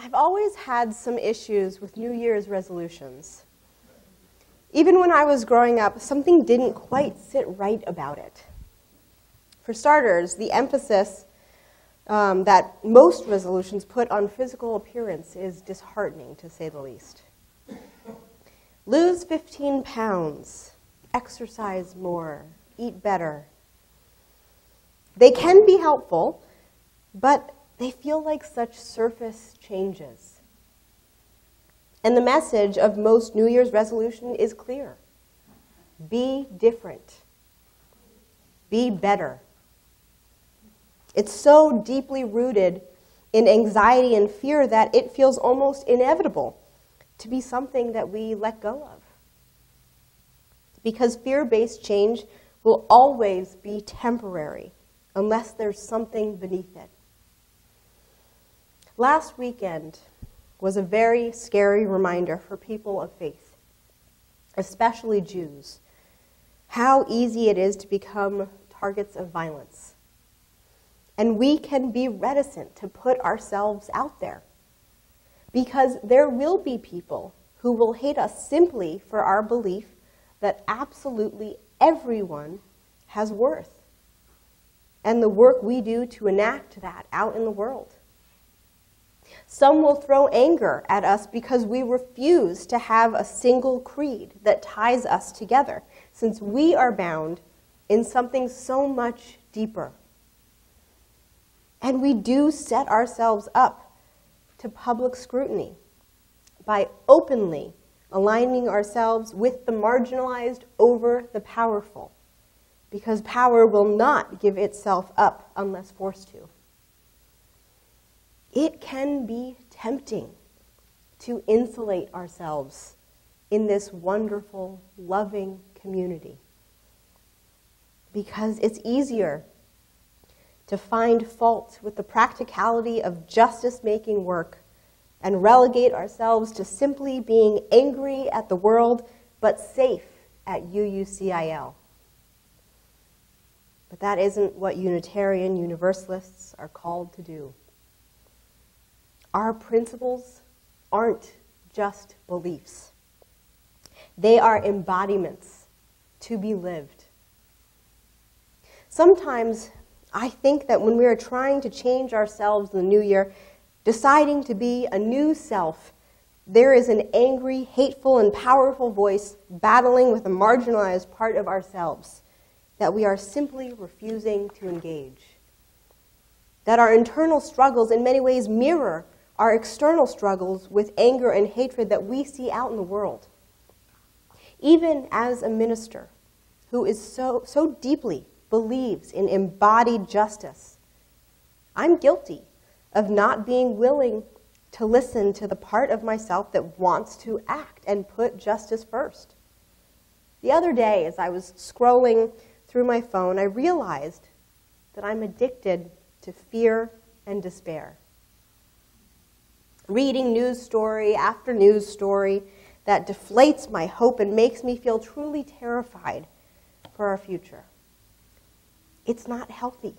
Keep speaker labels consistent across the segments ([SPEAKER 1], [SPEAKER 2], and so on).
[SPEAKER 1] I've always had some issues with New Year's resolutions. Even when I was growing up, something didn't quite sit right about it. For starters, the emphasis that most resolutions put on physical appearance is disheartening, to say the least. Lose 15 pounds, exercise more, eat better. They can be helpful, but they feel like such surface changes. And the message of most New Year's resolution is clear. Be different. Be better. It's so deeply rooted in anxiety and fear that it feels almost inevitable to be something that we let go of. Because fear-based change will always be temporary unless there's something beneath it. Last weekend was a very scary reminder for people of faith, especially Jews, how easy it is to become targets of violence. And we can be reticent to put ourselves out there because there will be people who will hate us simply for our belief that absolutely everyone has worth and the work we do to enact that out in the world. Some will throw anger at us because we refuse to have a single creed that ties us together, since we are bound in something so much deeper. And we do set ourselves up to public scrutiny by openly aligning ourselves with the marginalized over the powerful, because power will not give itself up unless forced to. It can be tempting to insulate ourselves in this wonderful, loving community, because it's easier to find fault with the practicality of justice-making work and relegate ourselves to simply being angry at the world, but safe at UUCIL. But that isn't what Unitarian Universalists are called to do. Our principles aren't just beliefs. They are embodiments to be lived. Sometimes I think that when we are trying to change ourselves in the new year, deciding to be a new self, there is an angry, hateful, and powerful voice battling with a marginalized part of ourselves that we are simply refusing to engage. That our internal struggles in many ways mirror our external struggles with anger and hatred that we see out in the world. Even as a minister who is so deeply believes in embodied justice, I'm guilty of not being willing to listen to the part of myself that wants to act and put justice first. The other day, as I was scrolling through my phone, I realized that I'm addicted to fear and despair. Reading news story after news story that deflates my hope and makes me feel truly terrified for our future. It's not healthy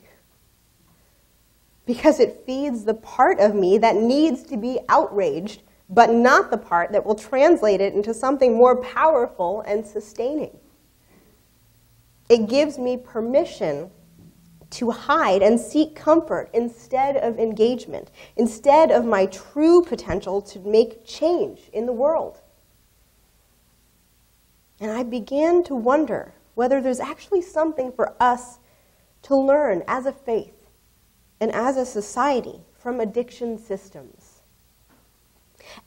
[SPEAKER 1] because it feeds the part of me that needs to be outraged, but not the part that will translate it into something more powerful and sustaining. It gives me permission to hide and seek comfort instead of engagement, instead of my true potential to make change in the world. And I began to wonder whether there's actually something for us to learn as a faith and as a society from addiction systems.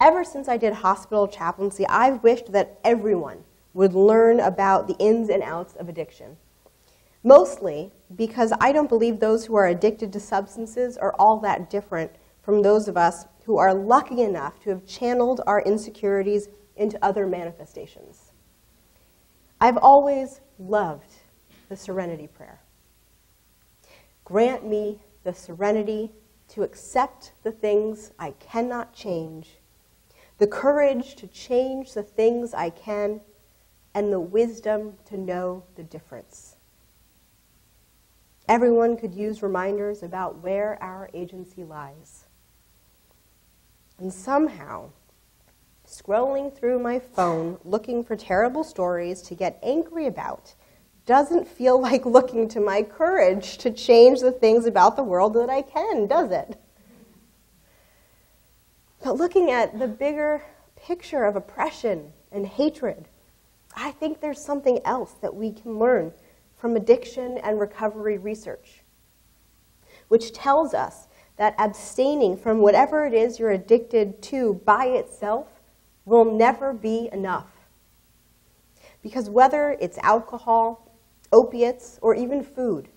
[SPEAKER 1] Ever since I did hospital chaplaincy, I've wished that everyone would learn about the ins and outs of addiction. Mostly because I don't believe those who are addicted to substances are all that different from those of us who are lucky enough to have channeled our insecurities into other manifestations. I've always loved the Serenity Prayer. Grant me the serenity to accept the things I cannot change, the courage to change the things I can, and the wisdom to know the difference. Everyone could use reminders about where our agency lies. And somehow, scrolling through my phone looking for terrible stories to get angry about doesn't feel like looking to my courage to change the things about the world that I can, does it? But looking at the bigger picture of oppression and hatred, I think there's something else that we can learn from addiction and recovery research, which tells us that abstaining from whatever it is you're addicted to by itself will never be enough. Because whether it's alcohol, opiates, or even food,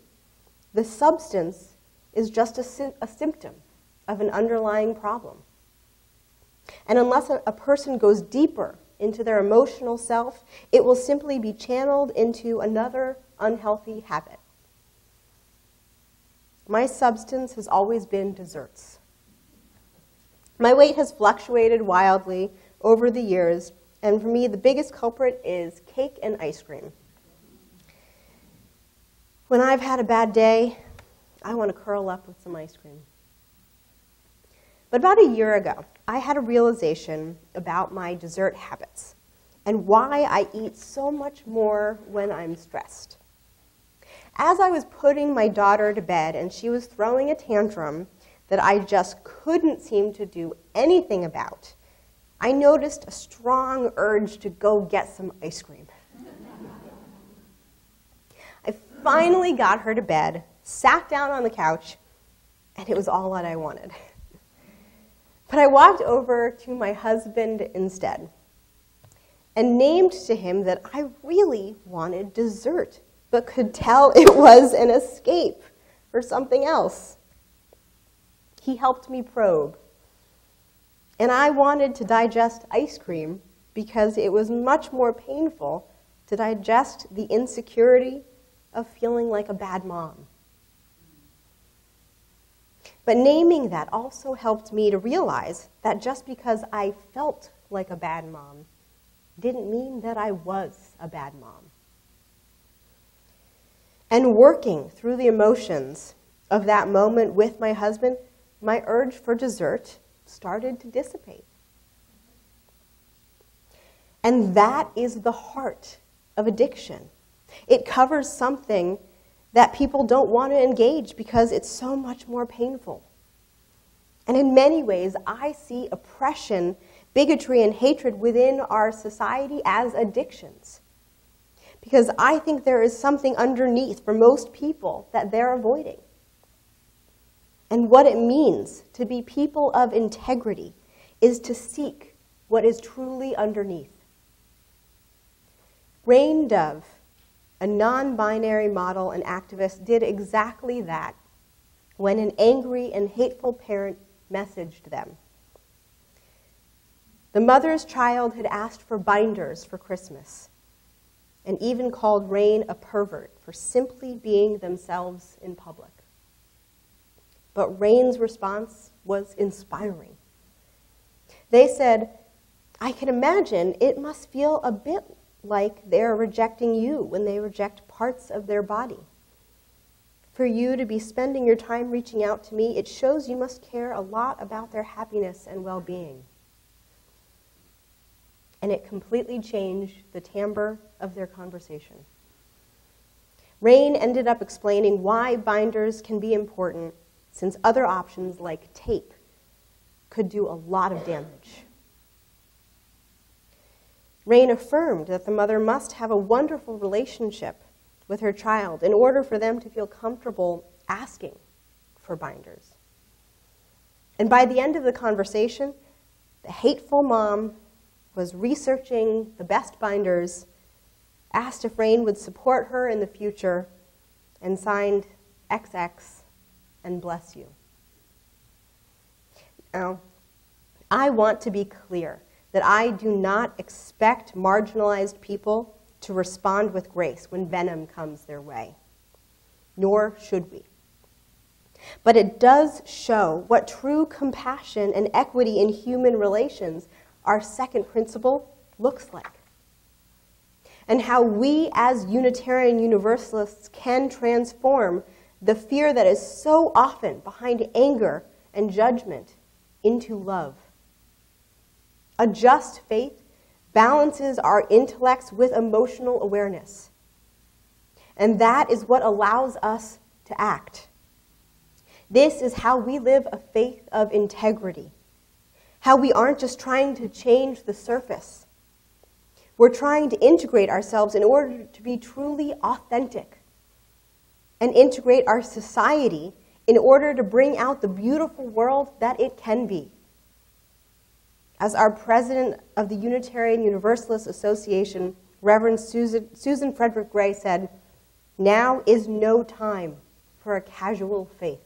[SPEAKER 1] the substance is just a symptom of an underlying problem. And unless a person goes deeper into their emotional self, it will simply be channeled into another unhealthy habit. My substance has always been desserts. My weight has fluctuated wildly over the years, and for me, the biggest culprit is cake and ice cream. When I've had a bad day, I want to curl up with some ice cream. But about a year ago, I had a realization about my dessert habits and why I eat so much more when I'm stressed. As I was putting my daughter to bed and she was throwing a tantrum that I just couldn't seem to do anything about, I noticed a strong urge to go get some ice cream. I finally got her to bed, sat down on the couch, and it was all that I wanted. But I walked over to my husband instead and named to him that I really wanted dessert, but could tell it was an escape for something else. He helped me probe. And I wanted to digest ice cream because it was much more painful to digest the insecurity of feeling like a bad mom. But naming that also helped me to realize that just because I felt like a bad mom didn't mean that I was a bad mom. And working through the emotions of that moment with my husband, my urge for dessert started to dissipate. And that is the heart of addiction. It covers something that people don't want to engage because it's so much more painful. And in many ways, I see oppression, bigotry, and hatred within our society as addictions. Because I think there is something underneath for most people that they're avoiding. And what it means to be people of integrity is to seek what is truly underneath. Rain Dove, a non-binary model and activist, did exactly that when an angry and hateful parent messaged them. The mother's child had asked for binders for Christmas and even called Rain a pervert for simply being themselves in public. But Rain's response was inspiring. They said, "I can imagine it must feel a bit like they're rejecting you when they reject parts of their body. For you to be spending your time reaching out to me, it shows you must care a lot about their happiness and well-being." And it completely changed the timbre of their conversation. Rain ended up explaining why binders can be important, since other options like tape could do a lot of damage. Rain affirmed that the mother must have a wonderful relationship with her child in order for them to feel comfortable asking for binders. And by the end of the conversation, the hateful mom was researching the best binders, asked if Rain would support her in the future, and signed XX and bless you. Now, I want to be clear that I do not expect marginalized people to respond with grace when venom comes their way, nor should we. But it does show what true compassion and equity in human relations, our second principle, looks like. And how we as Unitarian Universalists can transform the fear that is so often behind anger and judgment into love A just faith balances our intellects with emotional awareness. And that is what allows us to act. This is how we live a faith of integrity. How we aren't just trying to change the surface. We're trying to integrate ourselves in order to be truly authentic and integrate our society in order to bring out the beautiful world that it can be. As our president of the Unitarian Universalist Association, Reverend Susan Frederick Gray, said, "Now is no time for a casual faith."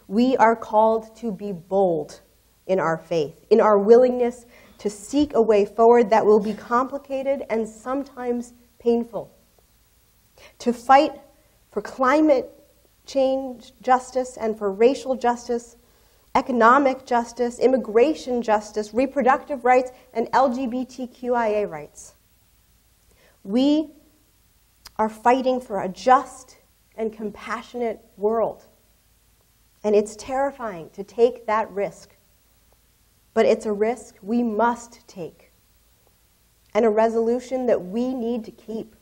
[SPEAKER 1] We are called to be bold in our faith, in our willingness to seek a way forward that will be complicated and sometimes painful. To fight for climate change justice and for racial justice, economic justice, immigration justice, reproductive rights, and LGBTQIA rights. We are fighting for a just and compassionate world. And it's terrifying to take that risk. But it's a risk we must take, and a resolution that we need to keep.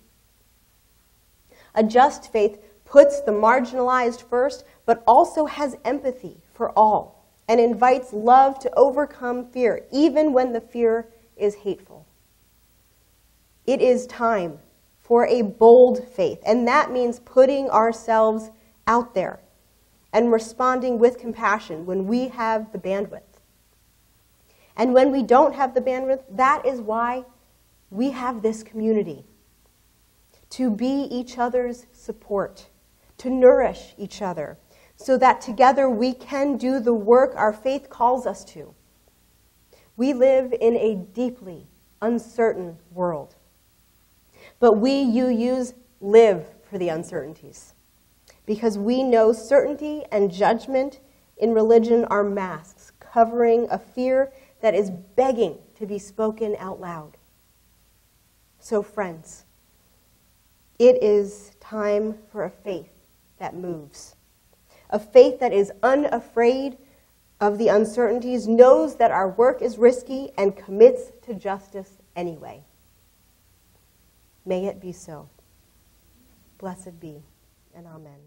[SPEAKER 1] A just faith puts the marginalized first, but also has empathy for all, and invites love to overcome fear, even when the fear is hateful. It is time for a bold faith, and that means putting ourselves out there and responding with compassion when we have the bandwidth. And when we don't have the bandwidth, that is why we have this community. To be each other's support, to nourish each other, so that together we can do the work our faith calls us to. We live in a deeply uncertain world. But we, UUs, live for the uncertainties. Because we know certainty and judgment in religion are masks covering a fear that is begging to be spoken out loud. So, friends, it is time for a faith that moves. A faith that is unafraid of the uncertainties, knows that our work is risky, and commits to justice anyway. May it be so. Blessed be, and amen.